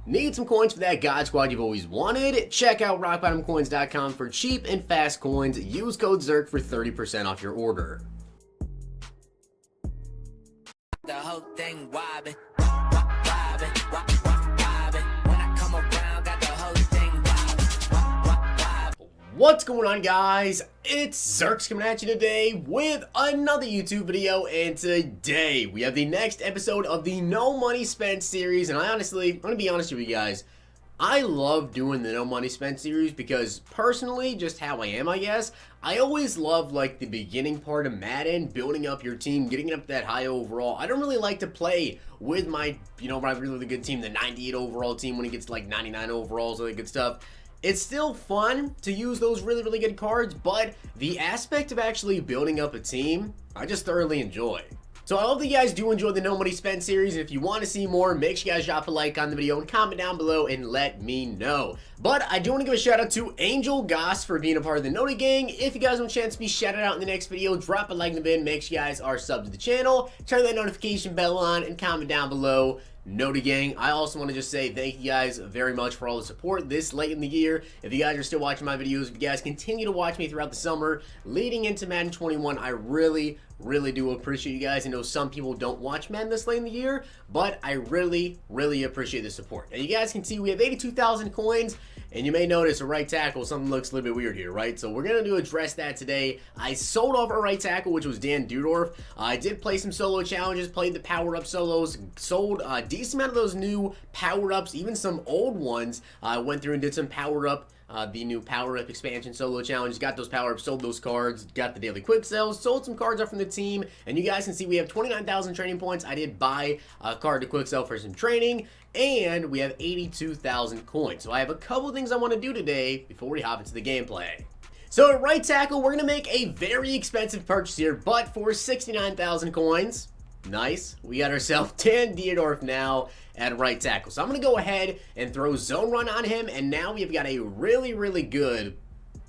Need some coins for that God Squad you've always wanted? Check out rockbottomcoins.com for cheap and fast coins. Use code ZIRK for 30% off your order. The whole thing wobbin', wobbin', wobbin'. When I come around, got the whole thing wobbin'. What's going on, guys? It's Zirksee coming at you today with another YouTube video, and today we have the next episode of the No Money Spent series. And I'm gonna be honest with you guys, I love doing the No Money Spent series because personally, just how I am, I guess, I always love like the beginning part of Madden, building up your team, getting up that high overall. I don't really like to play with my, my really good team, the 98 overall team, when it gets like 99 overalls, all that good stuff. It's still fun to use those really good cards, but the aspect of actually building up a team, I just thoroughly enjoy. So I hope that you guys do enjoy the No Money Spent series, and if you want to see more, make sure you guys drop a like on the video and comment down below and let me know. But I do want to give a shout out to Angel Goss for being a part of the Noti Gang. If you guys want a chance to be shouted out in the next video, drop a like in the vid, make sure you guys are subbed to the channel, turn that notification bell on, and comment down below. Noti Gang. I also want to just say thank you guys very much for all the support this late in the year. If you guys are still watching my videos, if you guys continue to watch me throughout the summer leading into Madden 21, I really do appreciate you guys. I know some people don't watch Madden this late in the year, but I really appreciate the support. Now you guys can see we have 82,000 coins, and you may notice a right tackle, something looks a little bit weird here, right? So we're going to address that today. I sold off our right tackle, which was Dan Dudorf. I did play some solo challenges, played the power-up solos, sold a decent amount of those new power-ups, even some old ones. I went through and did some power-up, the new power-up expansion solo challenge, got those power-ups, sold those cards, got the daily quick sales, sold some cards up from the team, and you guys can see we have 29,000 training points. I did buy a card to quick sell for some training, and we have 82,000 coins. So I have a couple things I want to do today before we hop into the gameplay. So at right tackle, we're going to make a very expensive purchase here, but for 69,000 coins, nice, we got ourselves Dan Dudorf now at right tackle. So I'm going to go ahead and throw zone run on him, and now we've got a really good,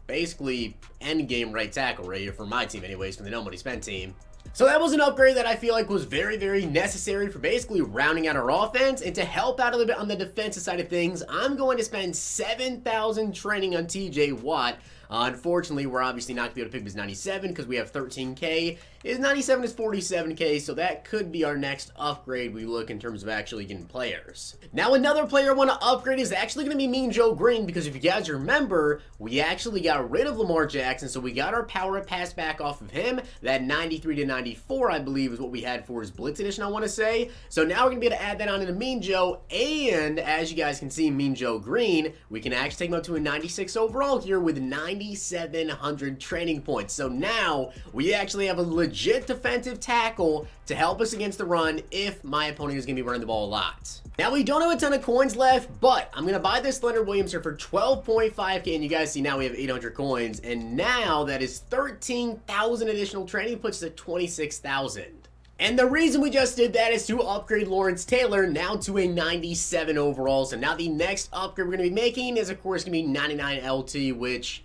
basically end game right tackle right here for my team anyways, from the No Money Spent team. So that was an upgrade that I feel like was very necessary for basically rounding out our offense, and to help out a little bit on the defensive side of things, I'm going to spend 7,000 training on TJ Watt. Unfortunately, we're obviously not going to be able to pick his 97 because we have 13k. His 97 is 47k, so that could be our next upgrade we look in terms of actually getting players. Now, another player I want to upgrade is actually going to be Mean Joe Green, because if you guys remember, we actually got rid of Lamar Jackson, so we got our power-up pass back off of him. That 93 to 94, I believe, is what we had for his Blitz Edition, I want to say. So now we're going to be able to add that on into Mean Joe, and as you guys can see, Mean Joe Green, we can actually take him up to a 96 overall here with 9,700 training points. So now we actually have a legit defensive tackle to help us against the run if my opponent is going to be running the ball a lot. Now, we don't have a ton of coins left, but I'm going to buy this Leonard Williams here for 12.5k, and you guys see now we have 800 coins, and now that is 13,000 additional training, puts us at 26,000. And the reason we just did that is to upgrade Lawrence Taylor now to a 97 overall. So now the next upgrade we're going to be making is, of course, going to be 99 LT, which,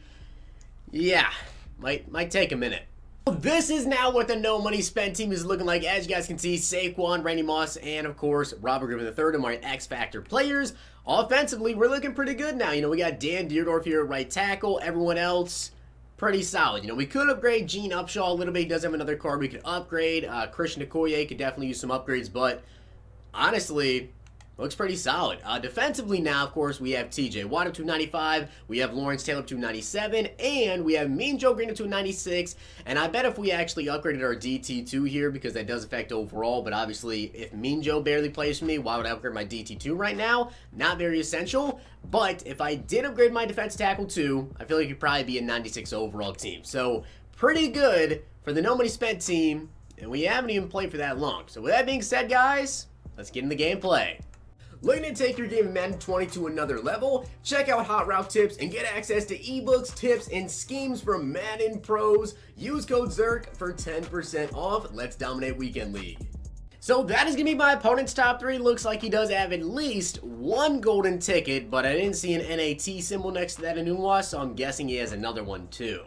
yeah, might take a minute. This is now what the No Money Spent team is looking like. As you guys can see, Saquon, Randy Moss, and of course, Robert Griffin III are my X Factor players. Offensively, we're looking pretty good now. We got Dan Dudorf here at right tackle. Everyone else, pretty solid. We could upgrade Gene Upshaw a little bit. He does have another card we could upgrade. Christian Okoye could definitely use some upgrades, but honestly, looks pretty solid. Defensively now, of course, we have TJ Watt up to 95, we have Lawrence Taylor up to 97, and we have Mean Joe Green up to 96, and I bet if we actually upgraded our DT2 here, because that does affect overall, but obviously, if Mean Joe barely plays for me, why would I upgrade my DT2 right now? Not very essential, but if I did upgrade my defensive tackle too, I feel like it'd probably be a 96 overall team. So, pretty good for the No Money Spent team, and we haven't even played for that long. So with that being said, guys, let's get in the gameplay. Looking to take your game of Madden 20 to another level? Check out Hot Route Tips and get access to ebooks, tips, and schemes from Madden pros. Use code ZIRK for 10% off. Let's dominate Weekend League. So that is going to be my opponent's top three. Looks like he does have at least one golden ticket, but I didn't see an NAT symbol next to that Anunwa, so I'm guessing he has another one too.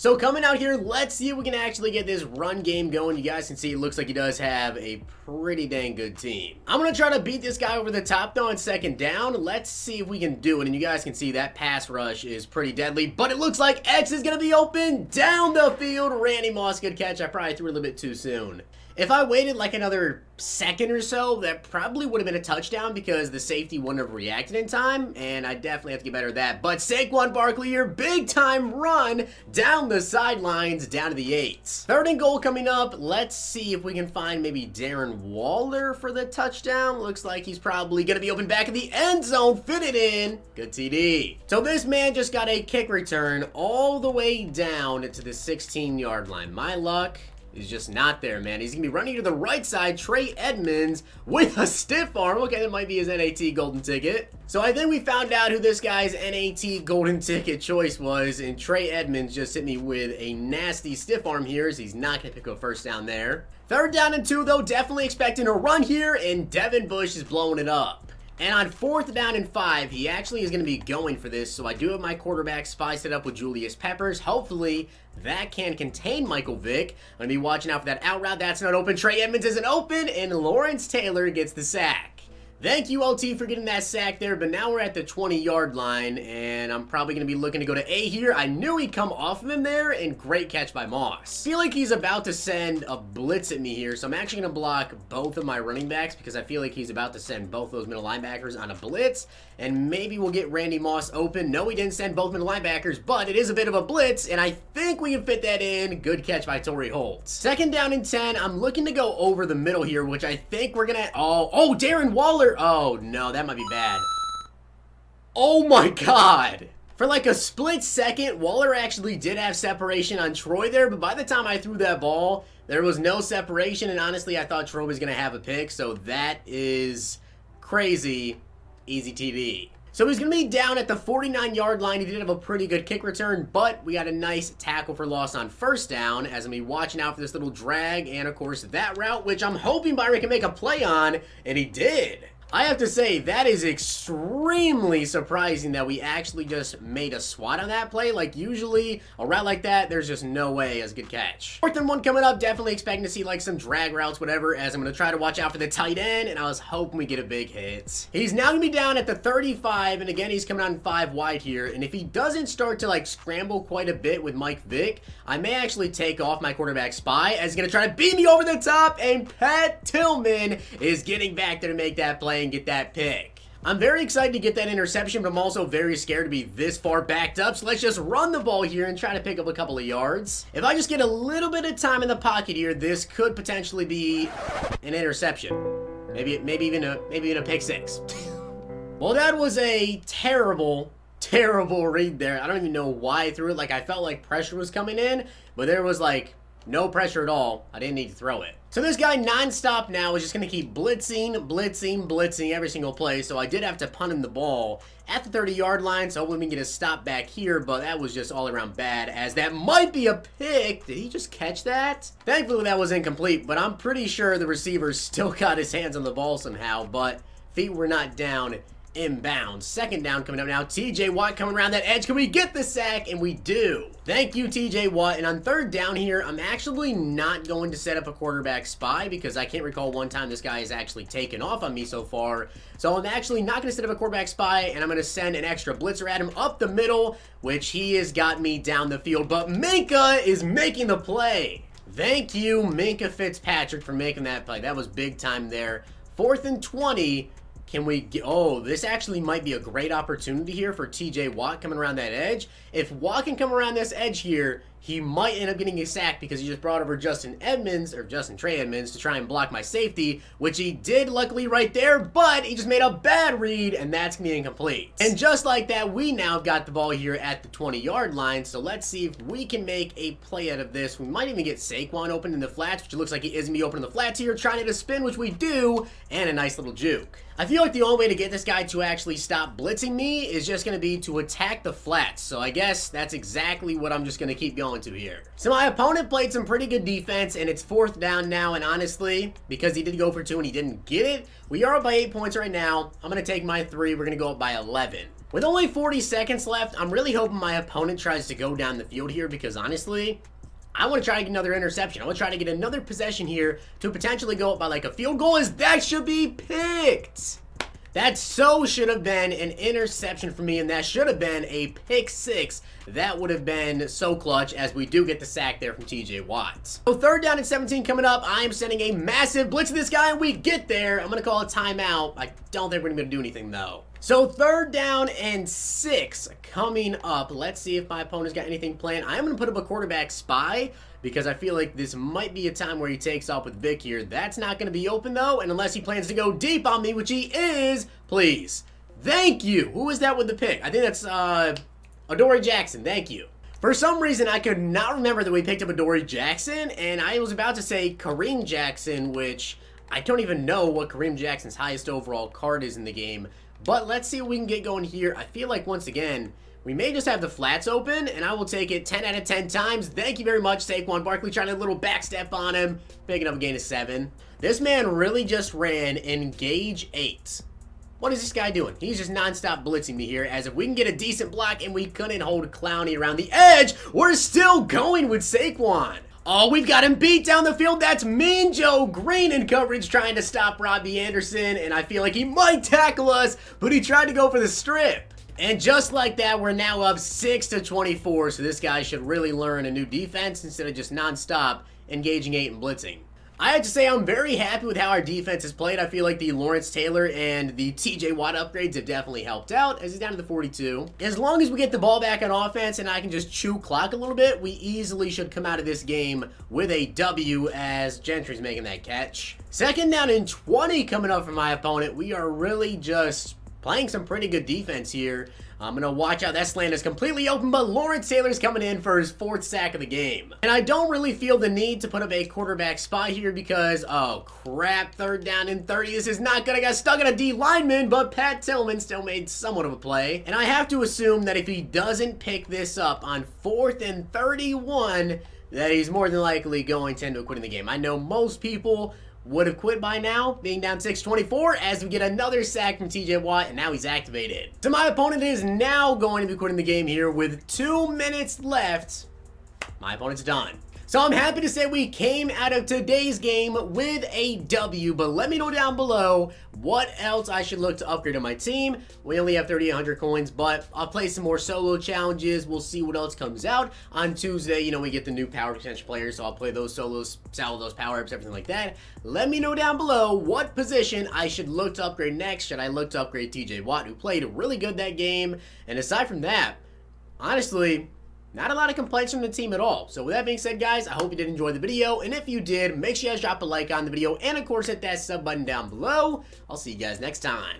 So coming out here, let's see if we can actually get this run game going. You guys can see it looks like he does have a pretty dang good team. I'm going to try to beat this guy over the top though on second down. Let's see if we can do it. And you guys can see that pass rush is pretty deadly. But it looks like X is going to be open down the field. Randy Moss, good catch. I probably threw a little bit too soon. If I waited like another second or so, that probably would have been a touchdown because the safety wouldn't have reacted in time, and I definitely have to get better at that. But Saquon Barkley here, big time run down the sidelines, down to the 8s. Third and goal coming up. Let's see if we can find maybe Darren Waller for the touchdown. Looks like he's probably going to be open back in the end zone. Fit it in. Good TD. So this man just got a kick return all the way down to the 16-yard line. My luck is just not there, man. He's going to be running to the right side. Trey Edmonds with a stiff arm. Okay, that might be his NAT golden ticket. So I think we found out who this guy's NAT golden ticket choice was, and Trey Edmonds just hit me with a nasty stiff arm here, as he's not going to pick up first down there. Third down and 2, though, definitely expecting a run here, and Devin Bush is blowing it up. And on fourth down and 5, he actually is going to be going for this. So I do have my quarterback spy set up with Julius Peppers. Hopefully that can contain Michael Vick. I'm going to be watching out for that out route. That's not open. Trey Edmonds isn't open, and Lawrence Taylor gets the sack. Thank you, LT, for getting that sack there, but now we're at the 20-yard line, and I'm probably going to be looking to go to A here. I knew he'd come off of him there, and great catch by Moss. I feel like he's about to send a blitz at me here, so I'm actually going to block both of my running backs because I feel like he's about to send both those middle linebackers on a blitz, and maybe we'll get Randy Moss open. No, he didn't send both middle linebackers, but it is a bit of a blitz, and I think we can fit that in. Good catch by Torrey Holt. Second down and 10. I'm looking to go over the middle here, which I think we're going to... Oh, Darren Waller. Oh, no, that might be bad. Oh, my God. For like a split second, Waller actually did have separation on Troy there, but by the time I threw that ball, there was no separation, and honestly, I thought Troy was going to have a pick, so that is crazy. Easy TD. So he's going to be down at the 49-yard line. He did have a pretty good kick return, but we got a nice tackle for loss on first down as I'm going to be watching out for this little drag and, of course, that route, which I'm hoping Byron can make a play on, and he did. I have to say, that is extremely surprising that we actually just made a swat on that play. Like, usually, a route like that, there's just no way as a good catch. Fourth and 1 coming up, definitely expecting to see, like, some drag routes, whatever, as I'm going to try to watch out for the tight end, and I was hoping we get a big hit. He's now going to be down at the 35, and again, he's coming on 5 wide here, and if he doesn't start to, like, scramble quite a bit with Mike Vick, I may actually take off my quarterback spy, as he's going to try to beat me over the top, and Pat Tillman is getting back there to make that play and get that pick. I'm very excited to get that interception, but I'm also very scared to be this far backed up, so let's just run the ball here and try to pick up a couple of yards. If I just get a little bit of time in the pocket here, this could potentially be an interception. Maybe even a pick six. Well, that was a terrible read there. I don't even know why I threw it. Like, I felt like pressure was coming in, but there was like no pressure at all. I didn't need to throw it. So this guy nonstop now is just going to keep blitzing every single play. So I did have to punt him the ball at the 30-yard line. So hopefully we can get a stop back here. But that was just all around bad, as that might be a pick. Did he just catch that? Thankfully that was incomplete. But I'm pretty sure the receiver still got his hands on the ball somehow. But feet were not down. Inbounds. Second down coming up now. TJ Watt coming around that edge. Can we get the sack? And we do. Thank you, TJ Watt. And on third down here, I'm actually not going to set up a quarterback spy because I can't recall one time this guy has actually taken off on me so far. So I'm actually not going to set up a quarterback spy, and I'm going to send an extra blitzer at him up the middle, which he has got me down the field. But Minka is making the play. Thank you, Minka Fitzpatrick, for making that play. That was big time there. 4th and 20. Can we get, oh, this actually might be a great opportunity here for TJ Watt coming around that edge. If Watt can come around this edge here, he might end up getting a sack because he just brought over Trey Edmonds to try and block my safety, which he did luckily right there, but he just made a bad read, and that's going to be incomplete. And just like that, we now got the ball here at the 20-yard line, so let's see if we can make a play out of this. We might even get Saquon open in the flats, which it looks like he is going to be open in the flats here, trying to spin, which we do, and a nice little juke. I feel like the only way to get this guy to actually stop blitzing me is just going to be to attack the flats. So I guess that's exactly what I'm just going to keep going to here. So my opponent played some pretty good defense, and it's 4th down now. And honestly, because he did go for 2 and he didn't get it, we are up by 8 points right now. I'm going to take my 3. We're going to go up by 11. With only 40 seconds left, I'm really hoping my opponent tries to go down the field here because honestly, I want to try to get another interception. I want to try to get another possession here to potentially go up by like a field goal, as that should be picked. That so should have been an interception for me, and that should have been a pick 6. That would have been so clutch, as we do get the sack there from TJ Watt. So 3rd down and 17 coming up. I am sending a massive blitz to this guy, and we get there. I'm going to call a timeout. I don't think we're going to be able to do anything, though. So 3rd down and 6 coming up. Let's see if my opponent's got anything planned. I am going to put up a quarterback spy because I feel like this might be a time where he takes off with Vic here. That's not going to be open, though, and unless he plans to go deep on me, which he is, please. Thank you. Who is that with the pick? I think that's Adoree Jackson. Thank you. For some reason, I could not remember that we picked up Adoree Jackson, and I was about to say Kareem Jackson, which I don't even know what Kareem Jackson's highest overall card is in the game. But let's see what we can get going here. I feel like, once again, we may just have the flats open, and I will take it 10 out of 10 times. Thank you very much, Saquon Barkley, trying a little backstep on him, picking up a gain of 7. This man really just ran engage 8. What is this guy doing? He's just nonstop blitzing me here, as if we can get a decent block, and we couldn't hold Clowney around the edge. We're still going with Saquon. Oh, we've got him beat down the field. That's Mean Joe Green in coverage trying to stop Robbie Anderson, and I feel like he might tackle us, but he tried to go for the strip. And just like that, we're now up 6-24, so this guy should really learn a new defense instead of just nonstop engaging 8 and blitzing. I have to say I'm very happy with how our defense has played. I feel like the Lawrence Taylor and the TJ Watt upgrades have definitely helped out, as he's down to the 42. As long as we get the ball back on offense and I can just chew clock a little bit, we easily should come out of this game with a W, as Gentry's making that catch. 2nd down and 20 coming up for my opponent. We are really just playing some pretty good defense here. I'm going to watch out. That slant is completely open, but Lawrence Taylor's coming in for his 4th sack of the game. And I don't really feel the need to put up a quarterback spy here because, oh crap, 3rd down and 30. This is not good. I got stuck in a D lineman, but Pat Tillman still made somewhat of a play. And I have to assume that if he doesn't pick this up on 4th and 31, that he's more than likely going to end up quitting the game. I know most people would have quit by now, being down 6-24, as we get another sack from TJ Watt, and now he's activated. So my opponent is now going to be quitting the game here with 2 minutes left. My opponent's done. So I'm happy to say we came out of today's game with a W, but let me know down below what else I should look to upgrade on my team. We only have 3,800 coins, but I'll play some more solo challenges. We'll see what else comes out. On Tuesday, you know, we get the new power potential players, so I'll play those solos, sell those power-ups, everything like that. Let me know down below what position I should look to upgrade next. Should I look to upgrade TJ Watt, who played really good that game? And aside from that, honestly, not a lot of complaints from the team at all. So with that being said, guys, I hope you did enjoy the video. And if you did, make sure you guys drop a like on the video. And of course, hit that sub button down below. I'll see you guys next time.